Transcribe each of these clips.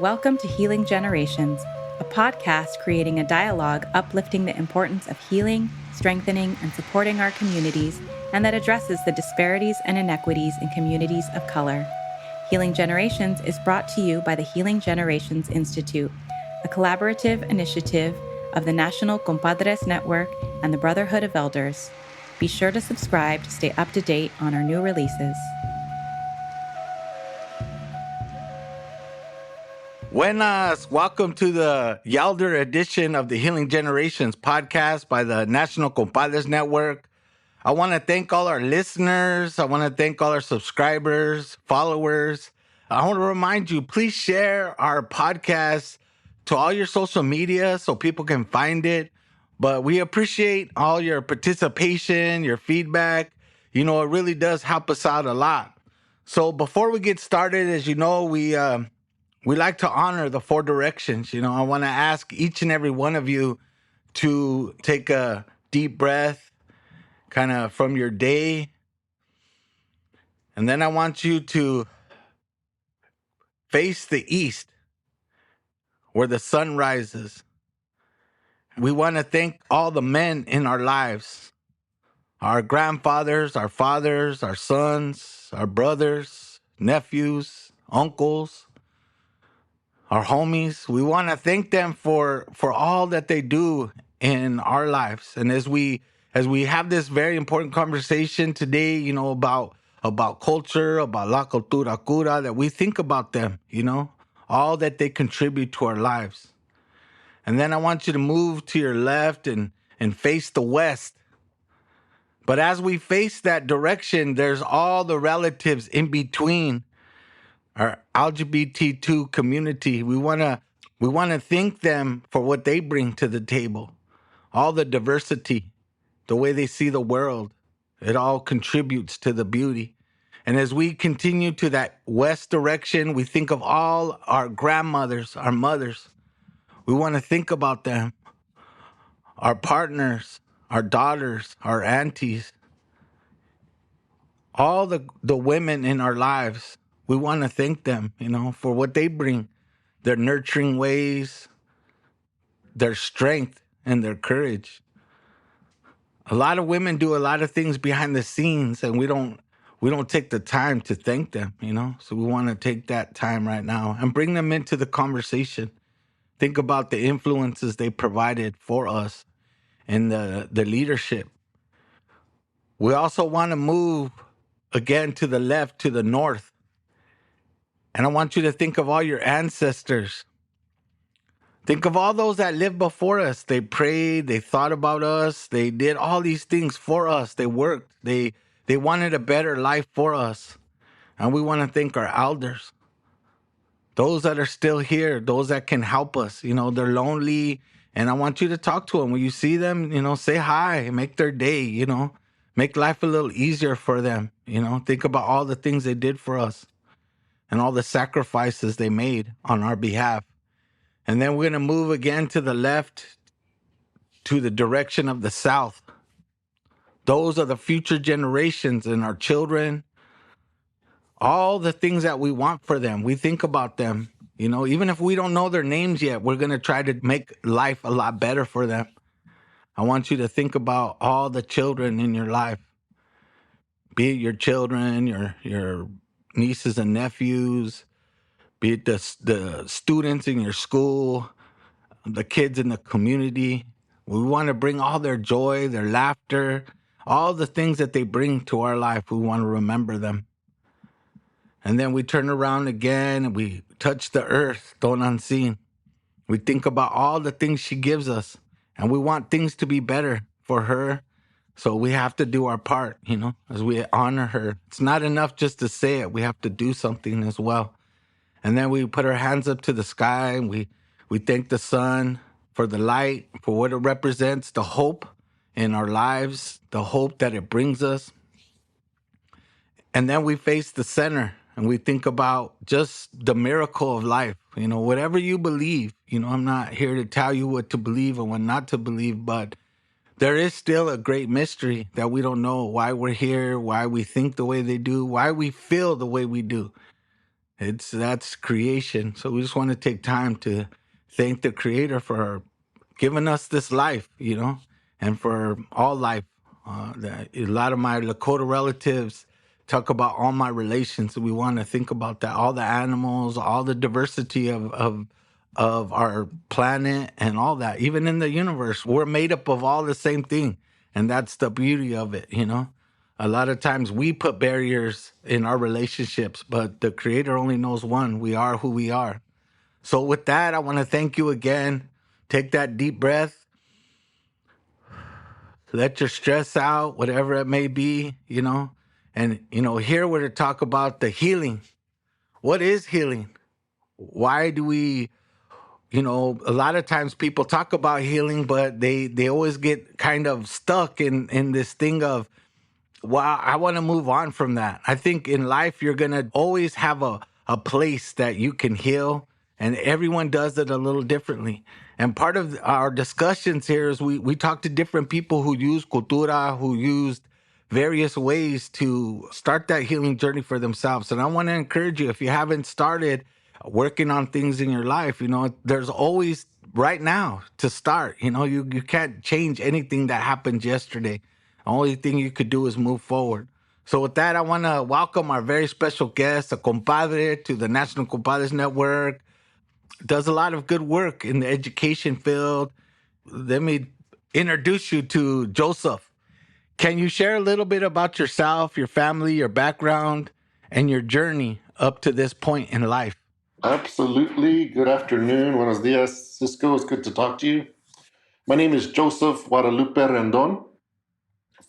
Welcome to Healing Generations, a podcast creating a dialogue uplifting the importance of healing, strengthening, and supporting our communities, and that addresses the disparities and inequities in communities of color. Healing Generations is brought to you by the Healing Generations Institute, a collaborative initiative of the National Compadres Network and the Brotherhood of Elders. Be sure to subscribe to stay up to date on our new releases. Buenas, welcome to the Yelder edition of the Healing Generations podcast by the National Compadres Network. I want to thank all our listeners. I want to thank all our subscribers, followers. I want to remind you, please share our podcast to all your social media so people can find it. But we appreciate all your participation, your feedback. You know, it really does help us out a lot. So before we get started, as you know, we like to honor the four directions. You know, I want to ask each and every one of you to take a deep breath kind of from your day. And then I want you to face the east where the sun rises. We want to thank all the men in our lives, our grandfathers, our fathers, our sons, our brothers, nephews, uncles, our homies. We want to thank them for all that they do in our lives. And as we have this very important conversation today, you know, about culture, about la cultura cura, that we think about them, you know, all that they contribute to our lives. And then I want you to move to your left and face the west. But as we face that direction, there's all the relatives in between. Our LGBT2 community, we want to thank them for what they bring to the table. All the diversity, the way they see the world, it all contributes to the beauty. And as we continue to that west direction, we think of all our grandmothers, our mothers. We want to think about them, our partners, our daughters, our aunties, all the women in our lives. We want to thank them, you know, for what they bring, their nurturing ways, their strength, and their courage. A lot of women do a lot of things behind the scenes, and we don't take the time to thank them, you know. So we want to take that time right now and bring them into the conversation. Think about the influences they provided for us and the leadership. We also want to move again to the left, to the north. And I want you to think of all your ancestors. Think of all those that lived before us. They prayed, they thought about us, they did all these things for us. They worked, they wanted a better life for us. And we want to thank our elders. Those that are still here, those that can help us. You know, they're lonely, and I want you to talk to them. When you see them, you know, say hi, make their day, you know, make life a little easier for them. You know, think about all the things they did for us and all the sacrifices they made on our behalf. And then we're going to move again to the left, to the direction of the south. Those are the future generations and our children. All the things that we want for them, we think about them. You know, even if we don't know their names yet, we're going to try to make life a lot better for them. I want you to think about all the children in your life, be it your children, your nieces and nephews, be it the students in your school, the kids in the community. We want to bring all their joy, their laughter, all the things that they bring to our life. We want to remember them. And then we turn around again and we touch the earth, don unseen. We think about all the things she gives us, and we want things to be better for her. So we have to do our part, you know, as we honor her. It's not enough just to say it. We have to do something as well. And then we put our hands up to the sky, and we thank the sun for the light, for what it represents, the hope in our lives, the hope that it brings us. And then we face the center, and we think about just the miracle of life. You know, whatever you believe, you know, I'm not here to tell you what to believe and what not to believe, but there is still a great mystery that we don't know why we're here, why we think the way they do, why we feel the way we do. That's creation. So we just want to take time to thank the Creator for giving us this life, and for all life. A lot of my Lakota relatives talk about all my relations. We want to think about that, all the animals, all the diversity of our planet, and all that. Even in the universe, we're made up of all the same thing, and that's the beauty of it. A lot of times we put barriers in our relationships, but the Creator only knows one. We are who we are. So, with that, I want to thank you again. Take that deep breath, let your stress out, whatever it may be. And, here we're to talk about the healing. What is healing? Why do we, a lot of times people talk about healing, but they always get kind of stuck in this thing of, well, I want to move on from that. I think in life, you're going to always have a place that you can heal, and everyone does it a little differently. And part of our discussions here is we talk to different people who use cultura, who used various ways to start that healing journey for themselves. And I want to encourage you, if you haven't started working on things in your life, there's always right now to start. You can't change anything that happened yesterday. The only thing you could do is move forward. So with that, I want to welcome our very special guest, a compadre to the National Compadres Network. Does a lot of good work in the education field. Let me introduce you to Joseph. Can you share a little bit about yourself, your family, your background, and your journey up to this point in life? Absolutely. Good afternoon. Buenos dias, Cisco. It's good to talk to you. My name is Joseph Guadalupe Rendon.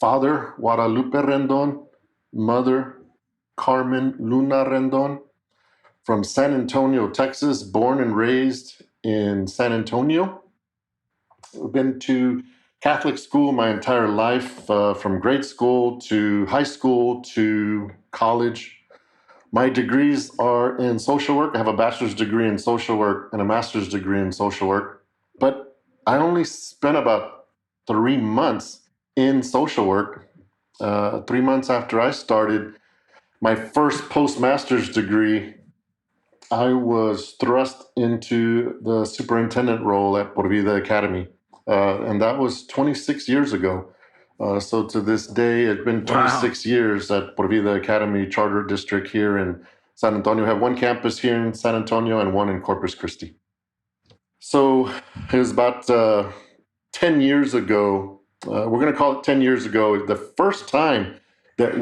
Father, Guadalupe Rendon. Mother, Carmen Luna Rendon. From San Antonio, Texas. Born and raised in San Antonio. I've been to Catholic school my entire life, from grade school to high school to college. My degrees are in social work. I have a bachelor's degree in social work and a master's degree in social work. But I only spent about 3 months in social work. 3 months after I started my first postmaster's degree, I was thrust into the superintendent role at Por Vida Academy. And that was 26 years ago. So to this day, it's been Wow. 26 years at Por Vida Academy Charter District here in San Antonio. We have one campus here in San Antonio and one in Corpus Christi. So it was about 10 years ago. We're going to call it 10 years ago. The first time that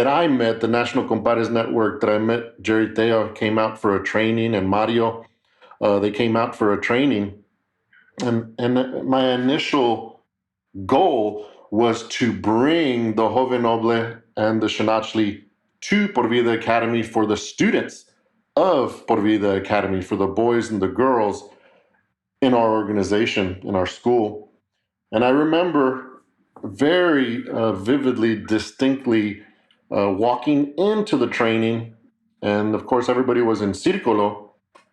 I met the National Compadres Network, that I met Jerry Teo, came out for a training, and Mario, they came out for a training. And my initial goal was to bring the Joven Noble and the Shanachli to Por Vida Academy for the students of Por Vida Academy, for the boys and the girls in our organization, in our school. And I remember very vividly, distinctly walking into the training. And of course, everybody was in Circolo.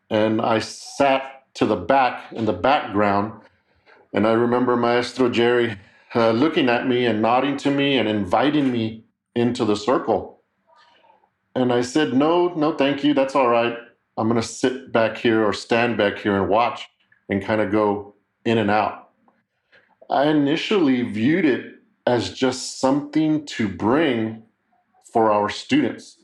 And I sat to the back, in the background. And I remember Maestro Jerry looking at me and nodding to me and inviting me into the circle. And I said, no, thank you. That's all right. I'm going to sit back here or stand back here and watch and kind of go in and out. I initially viewed it as just something to bring for our students,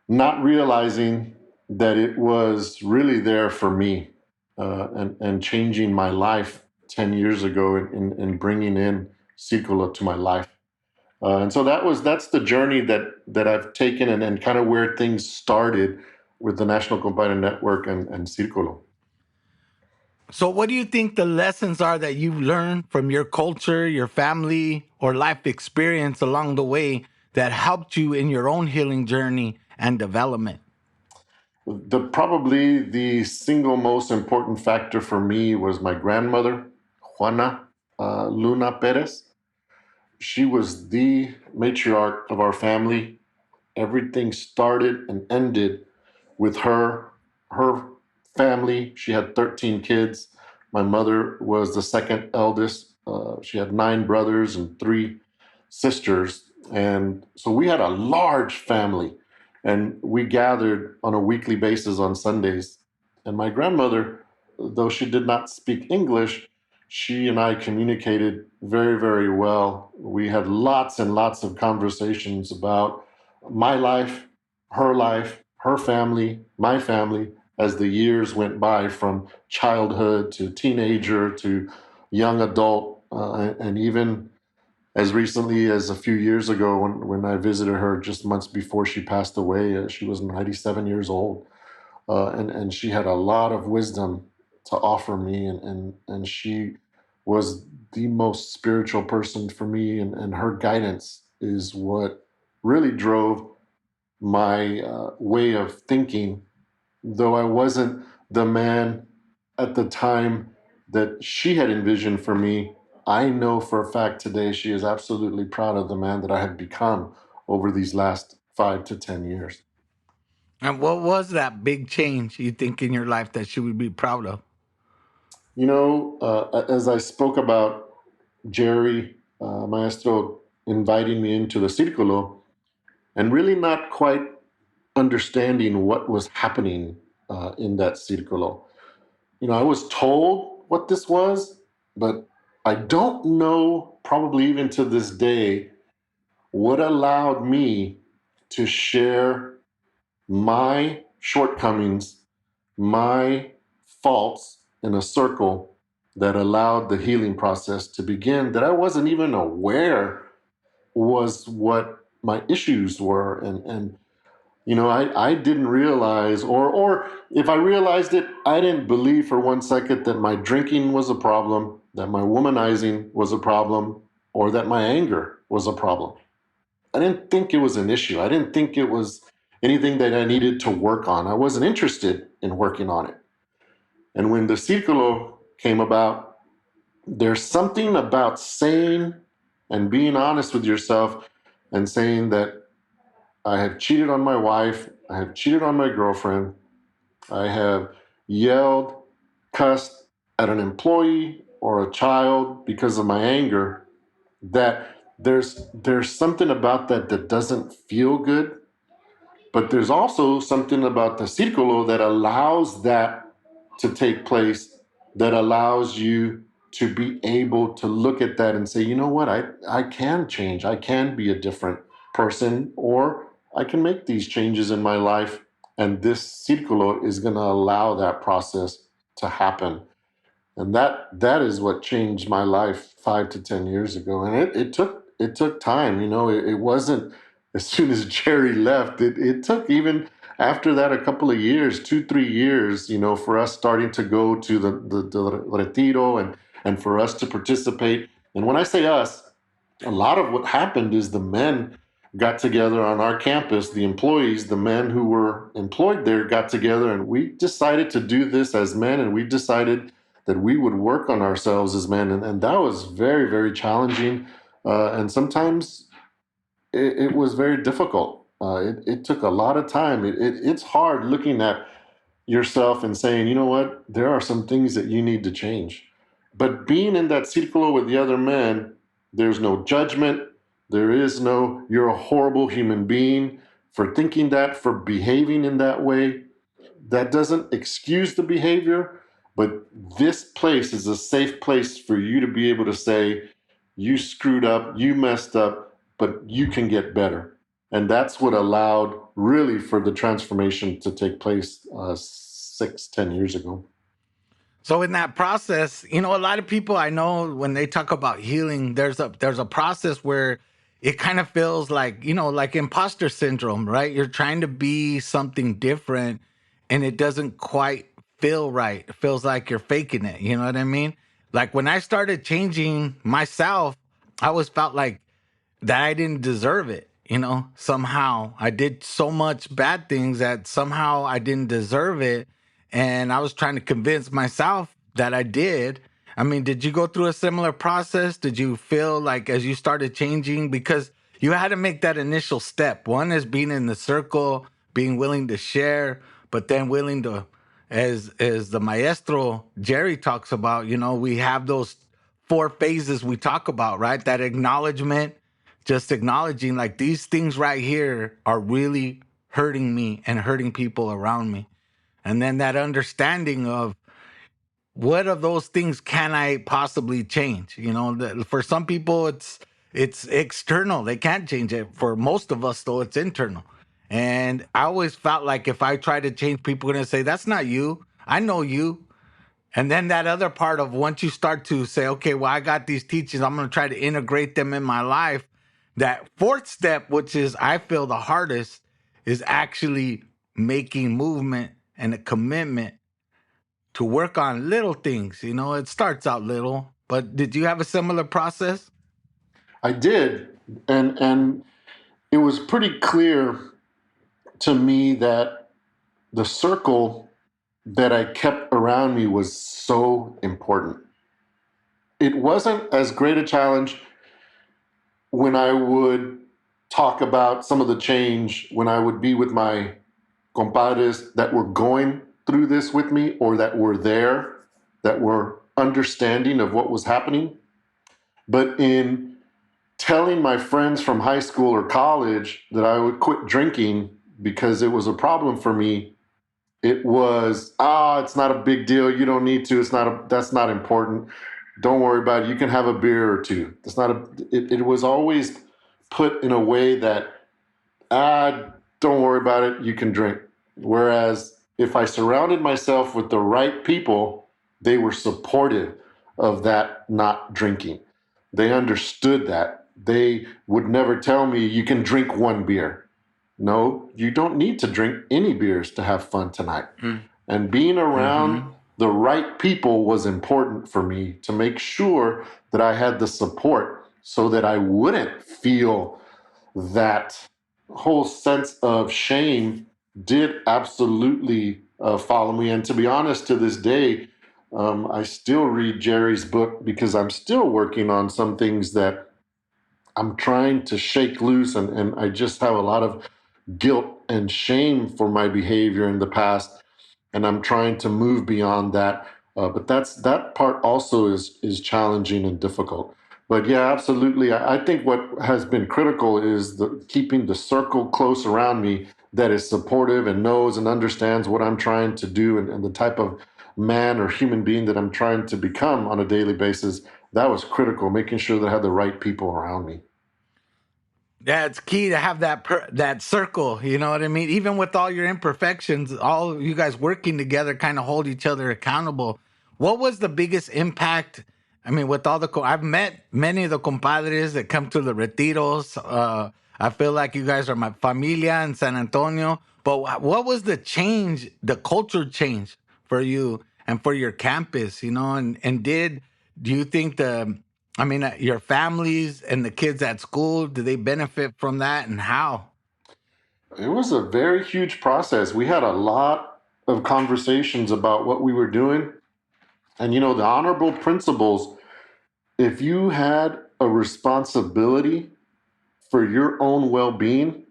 not realizing that it was really there for me, and changing my life 10 years ago in bringing in Circolo to my life. And so that's the journey that I've taken, and kind of where things started with the National Compadre Network and Circolo. So, what do you think the lessons are that you've learned from your culture, your family, or life experience along the way that helped you in your own healing journey and development? Probably the single most important factor for me was my grandmother, Juana Luna Perez. She was the matriarch of our family. Everything started and ended with her. Her family, she had 13 kids. My mother was the second eldest. She had 9 brothers and 3 sisters. And so we had a large family. And we gathered on a weekly basis on Sundays. And my grandmother, though she did not speak English, she and I communicated very, very well. We had lots and lots of conversations about my life, her family, my family, as the years went by from childhood to teenager to young adult, and even as recently as a few years ago when I visited her just months before she passed away. She was 97 years old, and she had a lot of wisdom to offer me, and she was the most spiritual person for me, and her guidance is what really drove my way of thinking, though I wasn't the man at the time that she had envisioned for me. I know for a fact today she is absolutely proud of the man that I have become over these last 5 to 10 years. And what was that big change you think in your life that she would be proud of? As I spoke about Jerry, Maestro, inviting me into the Circulo and really not quite understanding what was happening in that Circulo. I was told what this was, but I don't know, probably even to this day, what allowed me to share my shortcomings, my faults in a circle that allowed the healing process to begin that I wasn't even aware was what my issues were. And I didn't realize, or if I realized it, I didn't believe for one second that my drinking was a problem, that my womanizing was a problem, or that my anger was a problem. I didn't think it was an issue. I didn't think it was anything that I needed to work on. I wasn't interested in working on it. And when the Circulo came about, there's something about saying and being honest with yourself and saying that I have cheated on my wife, I have cheated on my girlfriend, I have yelled, cussed at an employee or a child because of my anger, that there's something about that doesn't feel good, but there's also something about the Circulo that allows that to take place, that allows you to be able to look at that and say, you know what, I can change. I can be a different person, or I can make these changes in my life. And this Circulo is going to allow that process to happen. And that is what changed my life 5 to 10 years ago. And it took time. It wasn't as soon as Jerry left. It took even after that a couple of years, 2 3 years, for us starting to go to the retiro and for us to participate. And when I say us, a lot of what happened is the men got together on our campus, the employees, the men who were employed there got together, and we decided to do this as men, and we decided that we would work on ourselves as men. And that was very, very challenging. And sometimes it was very difficult. It took a lot of time. It's hard looking at yourself and saying, you know what, there are some things that you need to change. But being in that circle with the other men, there's no judgment. There is no, you're a horrible human being for thinking that, for behaving in that way. That doesn't excuse the behavior, but this place is a safe place for you to be able to say, you screwed up, you messed up, but you can get better. And that's what allowed really for the transformation to take place 6, 10 years ago. So in that process, a lot of people I know when they talk about healing, there's a process where it kind of feels like, like imposter syndrome, right? You're trying to be something different and it doesn't quite feel right. It feels like you're faking it. You know what I mean? Like when I started changing myself, I always felt like that I didn't deserve it. Somehow I did so much bad things that somehow I didn't deserve it. And I was trying to convince myself that I did. I mean, did you go through a similar process? Did you feel like as you started changing, because you had to make that initial step? One is being in the circle, being willing to share, but then willing to, as the maestro Jerry talks about, we have those 4 phases we talk about, right? That acknowledgement, just acknowledging like these things right here are really hurting me and hurting people around me. And then that understanding of what of those things can I possibly change? For some people it's external. They can't change it. For most of us though, it's internal. And I always felt like if I try to change, people are gonna say, that's not you. I know you. And then that other part of once you start to say, okay, well, I got these teachings, I'm going to try to integrate them in my life. That fourth step, which is I feel the hardest, is actually making movement and a commitment to work on little things. It starts out little, but did you have a similar process? I did. And it was pretty clear to me that the circle that I kept around me was so important. It wasn't as great a challenge when I would talk about some of the change, when I would be with my compadres that were going through this with me or that were there, that were understanding of what was happening. But in telling my friends from high school or college that I would quit drinking because it was a problem for me, it was, it's not a big deal. You don't need to. That's not important. Don't worry about it. You can have a beer or two. It was always put in a way that, don't worry about it. You can drink. Whereas if I surrounded myself with the right people, they were supportive of that not drinking. They understood that. They would never tell me you can drink one beer. No, you don't need to drink any beers to have fun tonight. And being around the right people was important for me to make sure that I had the support so that I wouldn't feel that whole sense of shame did absolutely follow me. And to be honest, to this day, I still read Jerry's book because I'm still working on some things that I'm trying to shake loose. And I just have a lot of guilt and shame for my behavior in the past. And I'm trying to move beyond that. But that part also is challenging and difficult. But yeah, absolutely. I think what has been critical is keeping the circle close around me that is supportive and knows and understands what I'm trying to do and the type of man or human being that I'm trying to become on a daily basis. That was critical, making sure that I had the right people around me. Yeah, it's key to have that circle. You know what I mean? Even with all your imperfections, all you guys working together kind of hold each other accountable. What was the biggest impact? I mean, with all I've met many of the compadres that come to the retiros. I feel like you guys are my familia in San Antonio. But what was the change, the culture change for you and for your campus? And do you think your families and the kids at school, do they benefit from that and how? It was a very huge process. We had a lot of conversations about what we were doing. And, the honorable principles, if you had a responsibility for your own well being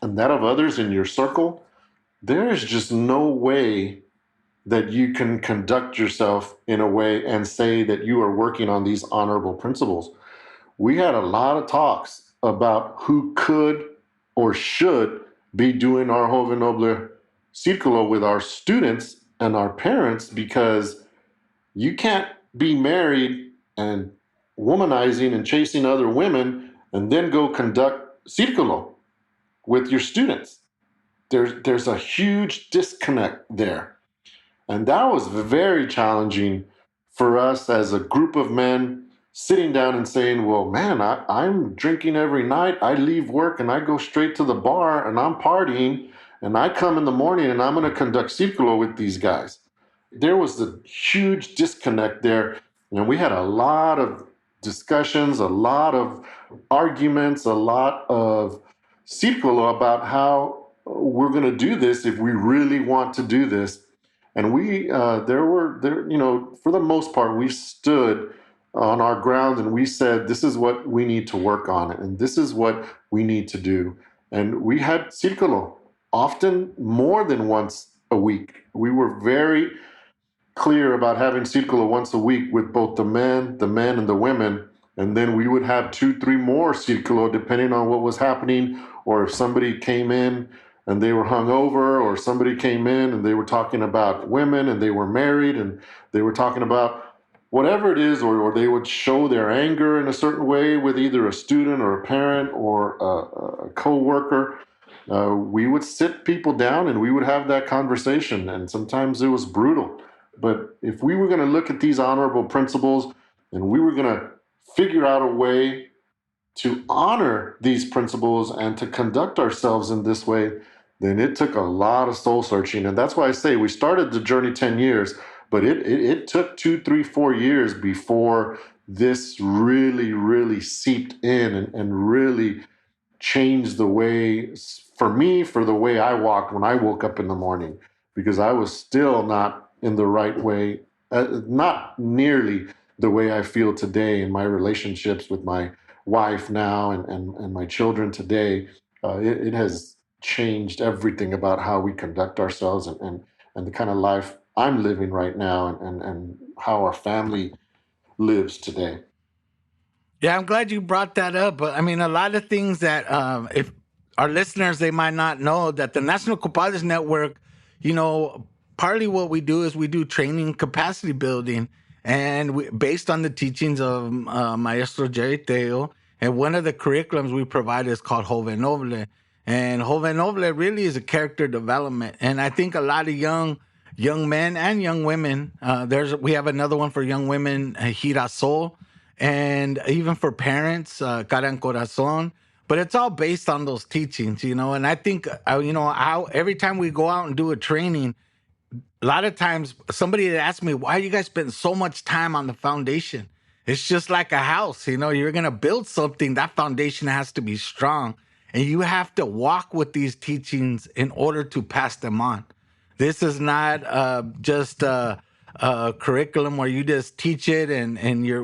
and that of others in your circle, there is just no way that you can conduct yourself in a way and say that you are working on these honorable principles. We had a lot of talks about who could or should be doing our Joven Noble Círculo with our students and our parents, because you can't be married and womanizing and chasing other women and then go conduct Círculo with your students. There's a huge disconnect there. And that was very challenging for us as a group of men sitting down and saying, well, man, I'm drinking every night. I leave work and I go straight to the bar and I'm partying. And I come in the morning and I'm going to conduct Círculo with these guys. There was a huge disconnect there. And we had a lot of discussions, a lot of arguments, a lot of Círculo about how we're going to do this if we really want to do this. And for the most part, we stood on our ground and we said, this is what we need to work on and this is what we need to do. And we had Círculo often more than once a week. We were very clear about having Círculo once a week with both the men and the women. And then we would have 2-3 more Círculo depending on what was happening or if somebody came in and they were hungover, or somebody came in and they were talking about women and they were married and they were talking about whatever it is, or they would show their anger in a certain way with either a student or a parent or a co-worker, we would sit people down and we would have that conversation. And sometimes it was brutal. But if we were going to look at these honorable principles and we were going to figure out a way to honor these principles and to conduct ourselves in this way, then it took a lot of soul searching. And that's why I say we started the journey 10 years, but it took 2, 3, 4 years before this really seeped in and really changed the way, for me, for the way I walked when I woke up in the morning, because I was still not in the right way, not nearly the way I feel today in my relationships with my wife now and my children today. It has changed everything about how we conduct ourselves and the kind of life I'm living right now and how our family lives today. Yeah, I'm glad you brought that up. But I mean, a lot of things that if our listeners, they might not know that the National Compadres Network, partly what we do is we do training, capacity building, and based on the teachings of Maestro Jerry Teo. And one of the curriculums we provide is called Joven Noble. And Joven Noble really is a character development. And I think a lot of young men and young women, we have another one for young women, Girasol, and even for parents, Cara en Corazon. But it's all based on those teachings, And I think, every time we go out and do a training, a lot of times somebody had asked me, why you guys spend so much time on the foundation? It's just like a house, you're going to build something. That foundation has to be strong. And you have to walk with these teachings in order to pass them on. This is not just a curriculum where you just teach it and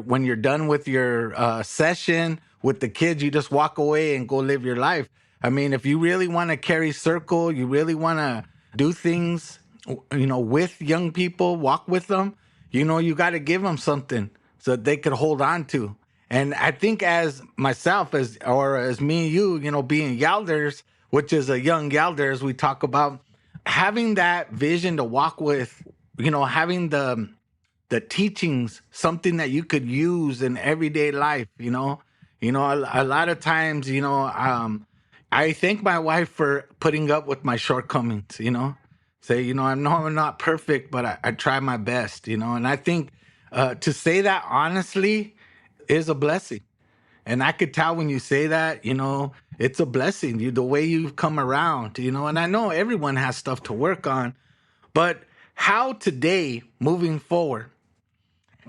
when you're done with your session with the kids, you just walk away and go live your life. I mean, if you really want to carry circle, you really want to do things, with young people, walk with them, you got to give them something so that they could hold on to. And I think as myself, as me and you, being Yalders, which is a young Yalders, we talk about having that vision to walk with, having the teachings, something that you could use in everyday life, a lot of times, I thank my wife for putting up with my shortcomings, say, I know I'm not perfect, but I try my best, and I think to say that honestly is a blessing. And I could tell when you say that, it's a blessing, the way you've come around, and I know everyone has stuff to work on, but how today, moving forward,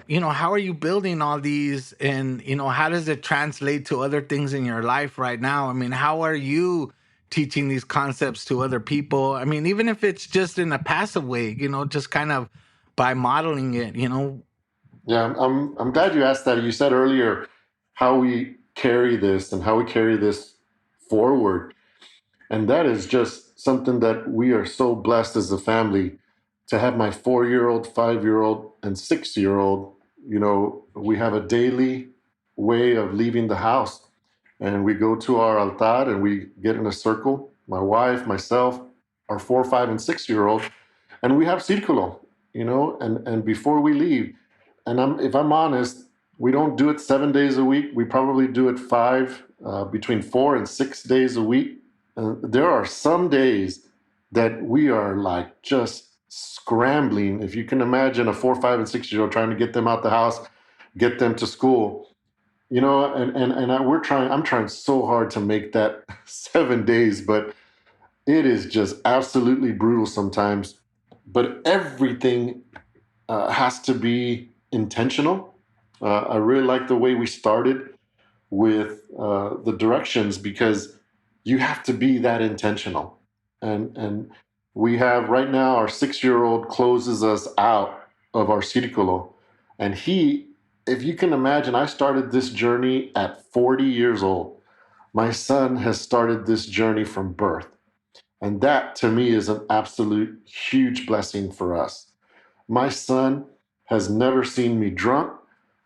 how are you building all these and, how does it translate to other things in your life right now? I mean, how are you teaching these concepts to other people? I mean, even if it's just in a passive way, just kind of by modeling it, Yeah, I'm glad you asked that. You said earlier how we carry this and how we carry this forward. And that is just something that we are so blessed as a family to have my 4-year-old, 5-year-old, and 6-year-old. We have a daily way of leaving the house and we go to our altar and we get in a circle, my wife, myself, our 4, 5, and 6-year-old, and we have circulo, and before we leave, and if I'm honest, we don't do it 7 days a week. We probably do it between 4 and 6 days a week. There are some days that we are like just scrambling. If you can imagine a 4, 5, and 6-year-old trying to get them out the house, get them to school, we're trying. I'm trying so hard to make that 7 days, but it is just absolutely brutal sometimes. But everything has to be intentional. I really like the way we started with the directions because you have to be that intentional. And we have right now our 6-year-old closes us out of our circulo, and if you can imagine, I started this journey at 40 years old. My son has started this journey from birth, and that to me is an absolute huge blessing for us. My son has never seen me drunk.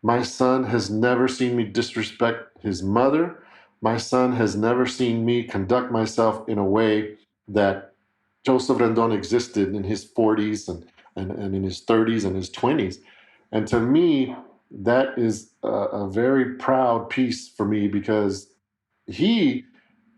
My son has never seen me disrespect his mother. My son has never seen me conduct myself in a way that Joseph Rendon existed in his 40s and in his 30s and his 20s. And to me, that is a very proud piece for me, because he,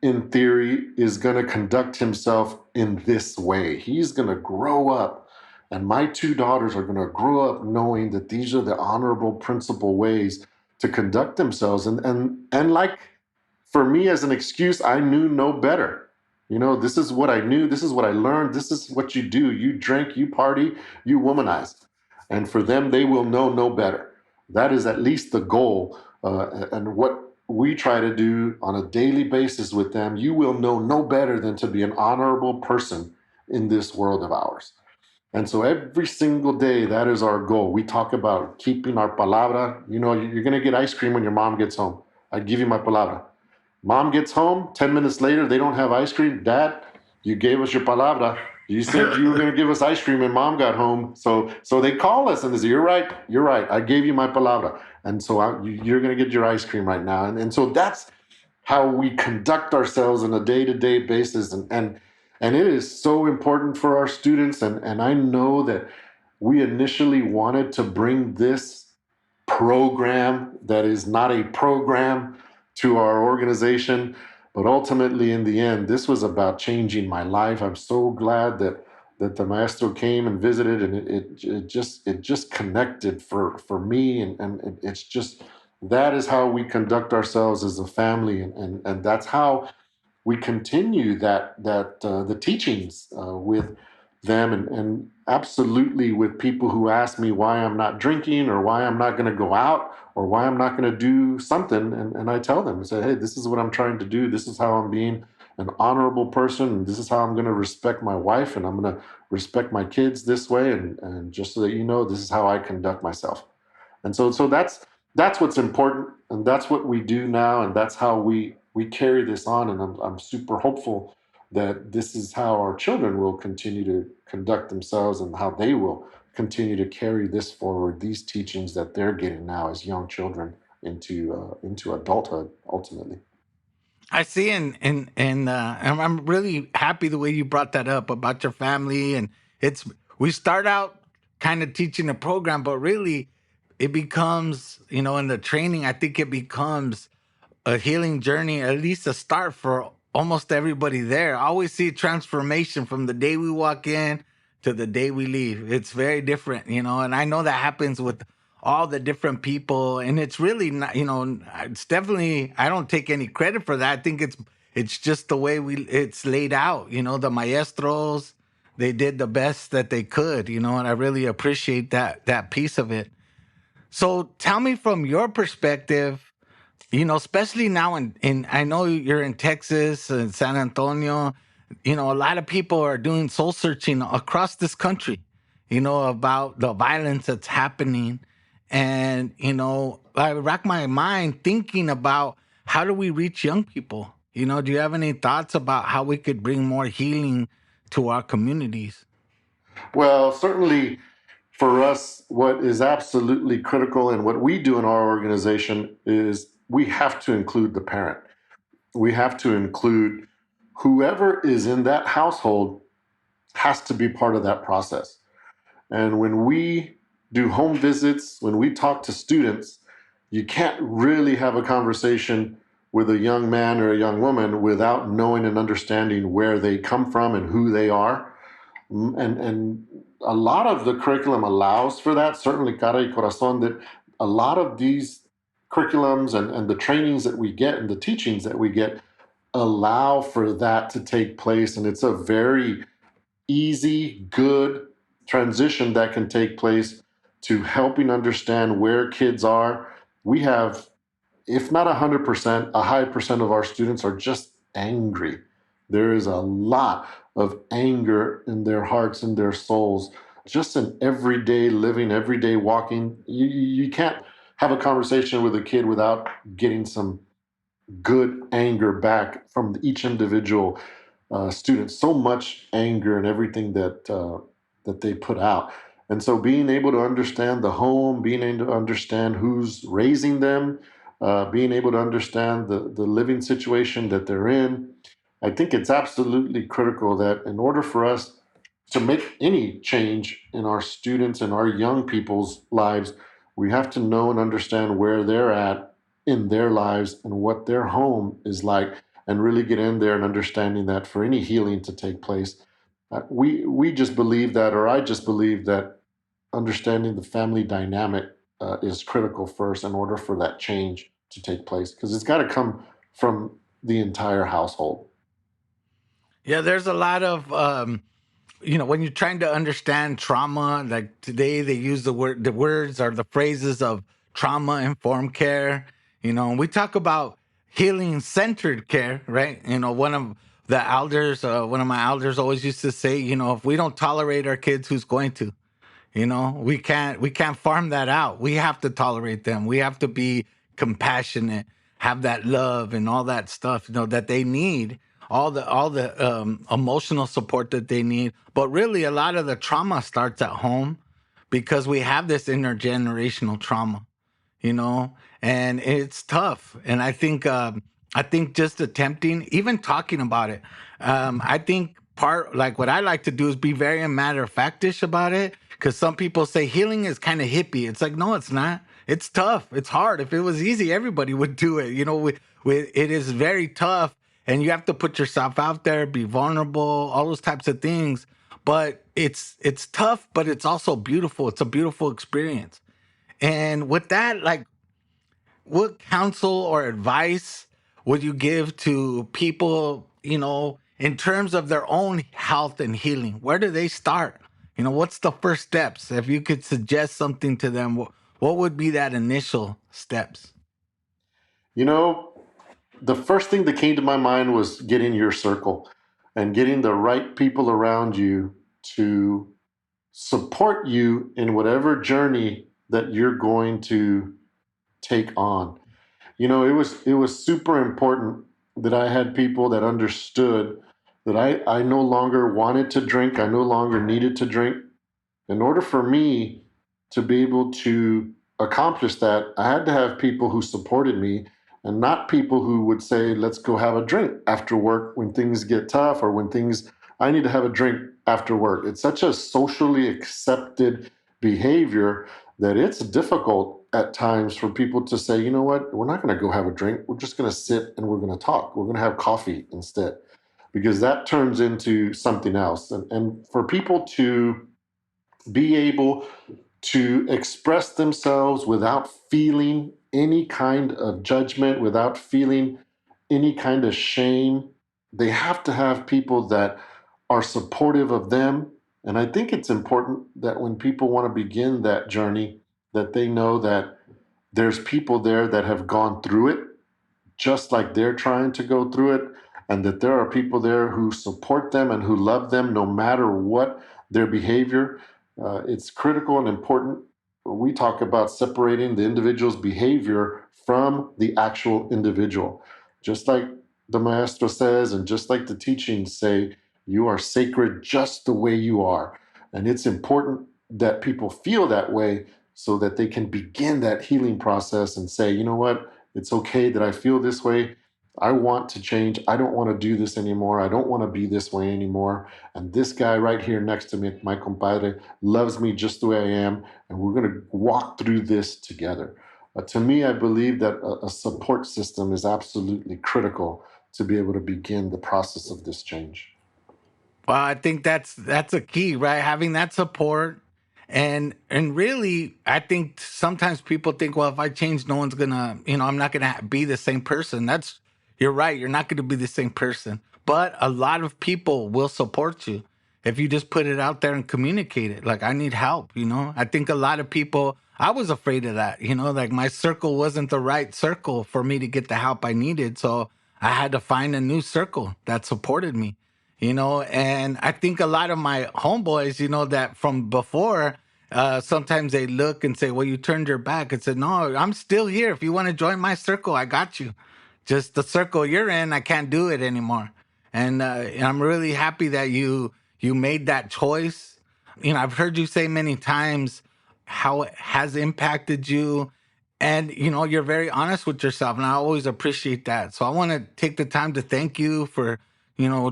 in theory, is going to conduct himself in this way. He's going to grow up, and my two daughters are going to grow up knowing that these are the honorable, principled ways to conduct themselves. And like, for me, as an excuse, I knew no better. This is what I knew. This is what I learned. This is what you do. You drink, you party, you womanize. And for them, they will know no better. That is at least the goal. And what we try to do on a daily basis with them, you will know no better than to be an honorable person in this world of ours. And so every single day, that is our goal. We talk about keeping our palabra. You're going to get ice cream when your mom gets home. I give you my palabra. Mom gets home, 10 minutes later, they don't have ice cream. Dad, you gave us your palabra. You said you were going to give us ice cream and mom got home. So they call us and they say, you're right. I gave you my palabra. And so you're going to get your ice cream right now. And so that's how we conduct ourselves on a day-to-day basis. And it is so important for our students. And I know that we initially wanted to bring this program that is not a program to our organization. But ultimately, in the end, this was about changing my life. I'm so glad that the maestro came and visited, and it just connected for me, and it's just, that is how we conduct ourselves as a family, and that's how we continue the teachings with them, and absolutely with people who ask me why I'm not drinking, or why I'm not going to go out, or why I'm not going to do something, and I tell them, I say, hey, this is what I'm trying to do. This is how I'm being an honorable person, and this is how I'm going to respect my wife, and I'm going to respect my kids this way, and just so that you know, this is how I conduct myself. And so that's what's important, and that's what we do now, and that's how we carry this on. And I'm super hopeful that this is how our children will continue to conduct themselves, and how they will continue to carry this forward, these teachings that they're getting now as young children into adulthood ultimately. I see, and I'm really happy the way you brought that up about your family. And it's we start out kind of teaching a program, but really it becomes, in the training, I think it becomes a healing journey, at least a start for almost everybody there. I always see transformation from the day we walk in to the day we leave. It's very different, and I know that happens with all the different people. And it's really not, it's definitely, I don't take any credit for that. I think it's just the way it's laid out. The maestros, they did the best that they could, and I really appreciate that piece of it. So tell me, from your perspective, especially now in I know you're in Texas and San Antonio, a lot of people are doing soul searching across this country, about the violence that's happening. And, I rack my mind thinking about, how do we reach young people? Do you have any thoughts about how we could bring more healing to our communities? Well, certainly for us, what is absolutely critical, and what we do in our organization, is we have to include the parent. We have to include whoever is in that household, has to be part of that process. And when we do home visits, when we talk to students, you can't really have a conversation with a young man or a young woman without knowing and understanding where they come from and who they are. And a lot of the curriculum allows for that. Certainly, Cara y Corazon, that a lot of these curriculums and the trainings that we get and the teachings that we get allow for that to take place. And it's a very easy, good transition that can take place to helping understand where kids are. We have, if not 100%, a high percent of our students are just angry. There is a lot of anger in their hearts and their souls, just in everyday living, everyday walking. You can't have a conversation with a kid without getting some good anger back from each individual student. So much anger and everything that they put out. And so being able to understand the home, being able to understand who's raising them, being able to understand the living situation that they're in, I think it's absolutely critical that in order for us to make any change in our students and our young people's lives, we have to know and understand where they're at in their lives and what their home is like, and really get in there and understanding that for any healing to take place, we just believe that, or I just believe that understanding the family dynamic is critical first in order for that change to take place, because it's got to come from the entire household. Yeah, there's a lot of when you're trying to understand trauma, like today they use the words or the phrases of trauma informed care. We talk about healing centered care, right? One of one of my elders always used to say, if we don't tolerate our kids, who's going to? We can't farm that out. We have to tolerate them. We have to be compassionate, have that love and all that stuff, that they need, all the emotional support that they need. But really, a lot of the trauma starts at home because we have this intergenerational trauma, and it's tough. And I think just attempting, even talking about it, I think part like what I like to do is be very matter of factish about it, because some people say healing is kind of hippie. It's like, no, it's not. It's tough. It's hard. If it was easy, everybody would do it. It is very tough, and you have to put yourself out there, be vulnerable, all those types of things. But it's tough, but it's also beautiful. It's a beautiful experience. And with that, like, what counsel or advice would you give to people, in terms of their own health and healing? Where do they start? What's the first steps? If you could suggest something to them, what would be that initial steps? You know, the first thing that came to my mind was getting your circle and getting the right people around you to support you in whatever journey that you're going to take on. It was super important that I had people that understood that I no longer wanted to drink, I no longer needed to drink. In order for me to be able to accomplish that, I had to have people who supported me, and not people who would say, let's go have a drink after work when things get tough, or when things, I need to have a drink after work. It's such a socially accepted behavior that it's difficult at times for people to say, you know what, we're not going to go have a drink. We're just going to sit and we're going to talk. We're going to have coffee instead, because that turns into something else. And for people to be able to express themselves without feeling any kind of judgment, without feeling any kind of shame, they have to have people that are supportive of them. And I think it's important that when people want to begin that journey, that they know that there's people there that have gone through it just like they're trying to go through it, and that there are people there who support them and who love them no matter what their behavior. It's critical and important. We talk about separating the individual's behavior from the actual individual. Just like the maestro says, and just like the teachings say, you are sacred just the way you are. And it's important that people feel that way so that they can begin that healing process and say, you know what, it's okay that I feel this way. I want to change. I don't want to do this anymore. I don't want to be this way anymore. And this guy right here next to me, my compadre, loves me just the way I am. And we're going to walk through this together. To me, I believe that a support system is absolutely critical to be able to begin the process of this change. Well, I think that's a key, right? Having that support. And really, I think sometimes people think, well, if I change, no one's gonna, I'm not gonna be the same person. You're right. You're not gonna be the same person. But a lot of people will support you if you just put it out there and communicate it. Like, I need help, I think a lot of people, I was afraid of that, like my circle wasn't the right circle for me to get the help I needed. So I had to find a new circle that supported me. And I think a lot of my homeboys, that from before, sometimes they look and say, well, you turned your back. And said, no, I'm still here. If you want to join my circle, I got you. Just the circle you're in, I can't do it anymore. And I'm really happy that you made that choice. I've heard you say many times how it has impacted you. And, you're very honest with yourself. And I always appreciate that. So I want to take the time to thank you for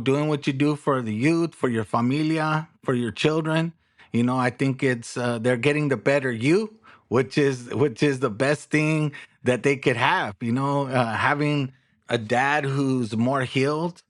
doing what you do for the youth, for your familia, for your children. I think it's they're getting the better you, which is the best thing that they could have. Having a dad who's more healed,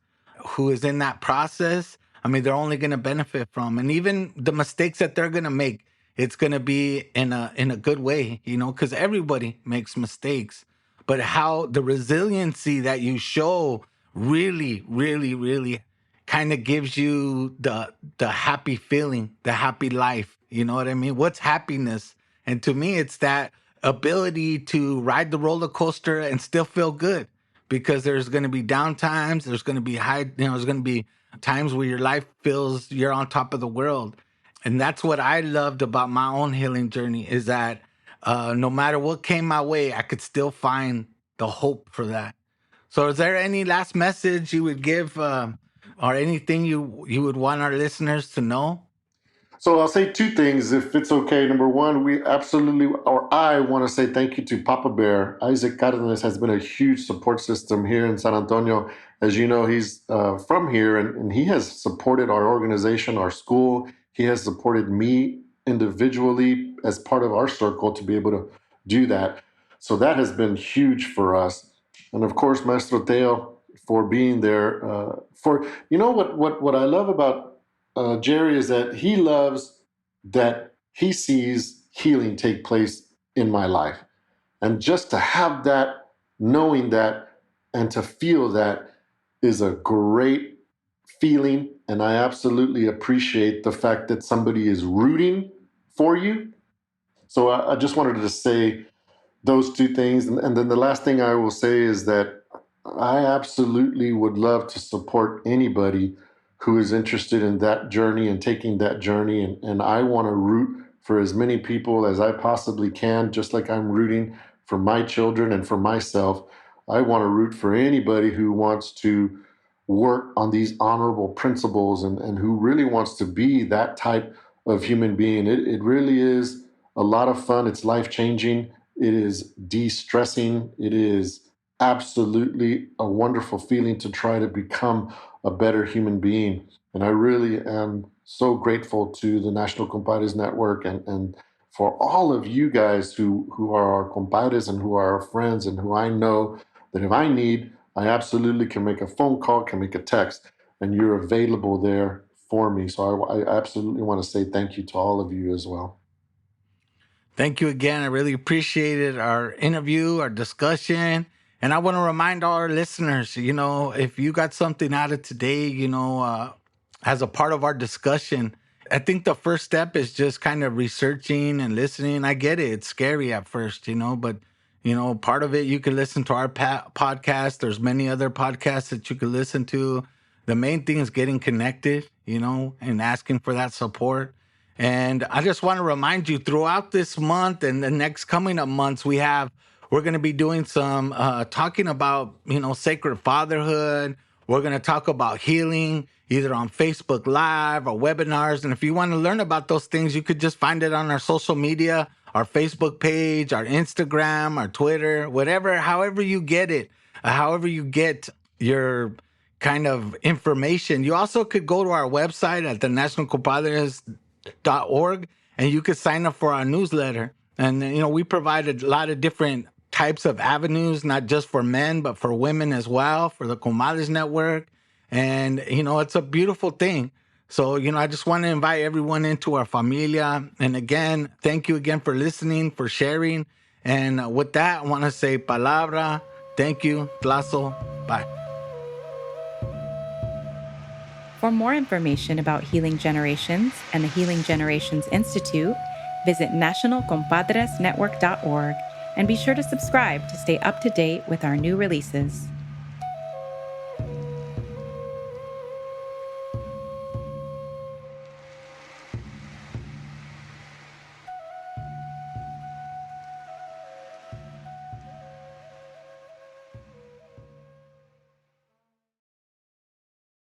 who is in that process. I mean, they're only going to benefit from, and even the mistakes that they're going to make, it's going to be in a good way, because everybody makes mistakes. But how the resiliency that you show really, really, really kind of gives you the happy feeling, the happy life. You know what I mean? What's happiness? And to me, it's that ability to ride the roller coaster and still feel good, because there's going to be down times, there's going to be there's going to be times where your life feels you're on top of the world. And that's what I loved about my own healing journey, is that no matter what came my way, I could still find the hope for that. So is there any last message you would give, or anything you would want our listeners to know? So I'll say two things, if it's okay. Number one, I want to say thank you to Papa Bear. Isaac Cardenas has been a huge support system here in San Antonio. As you know, he's from here, and he has supported our organization, our school. He has supported me individually as part of our circle to be able to do that. So that has been huge for us. And of course, Maestro Teo for being there. What I love about Jerry is that he loves that he sees healing take place in my life. And just to have that, knowing that, and to feel that is a great feeling. And I absolutely appreciate the fact that somebody is rooting for you. So I just wanted to say those two things. And then the last thing I will say is that I absolutely would love to support anybody who is interested in that journey and taking that journey. And I want to root for as many people as I possibly can, just like I'm rooting for my children and for myself. I want to root for anybody who wants to work on these honorable principles and who really wants to be that type of human being. It really is a lot of fun. It's life changing. It is de-stressing. It is absolutely a wonderful feeling to try to become a better human being. And I really am so grateful to the National Compadres Network and for all of you guys who are our compadres and who are our friends and who I know that if I need, I absolutely can make a phone call, can make a text, and you're available there for me. So I absolutely want to say thank you to all of you as well. Thank you again. I really appreciated our interview, our discussion. And I want to remind all our listeners, if you got something out of today, as a part of our discussion, I think the first step is just kind of researching and listening. I get it. It's scary at first, but, part of it, you can listen to our podcast. There's many other podcasts that you can listen to. The main thing is getting connected, and asking for that support. And I just want to remind you, throughout this month and the next coming up months, we're going to be doing some talking about, sacred fatherhood. We're going to talk about healing, either on Facebook Live or webinars. And if you want to learn about those things, you could just find it on our social media, our Facebook page, our Instagram, our Twitter, however you get it, however you get your kind of information. You also could go to our website at the National Compadres.org, and you could sign up for our newsletter. And, we provide a lot of different types of avenues, not just for men, but for women as well, for the Comadres Network. And, it's a beautiful thing. So, I just want to invite everyone into our familia. And again, thank you again for listening, for sharing. And with that, I want to say palabra. Thank you. Tlazo. Bye. For more information about Healing Generations and the Healing Generations Institute, visit nationalcompadresnetwork.org and be sure to subscribe to stay up to date with our new releases.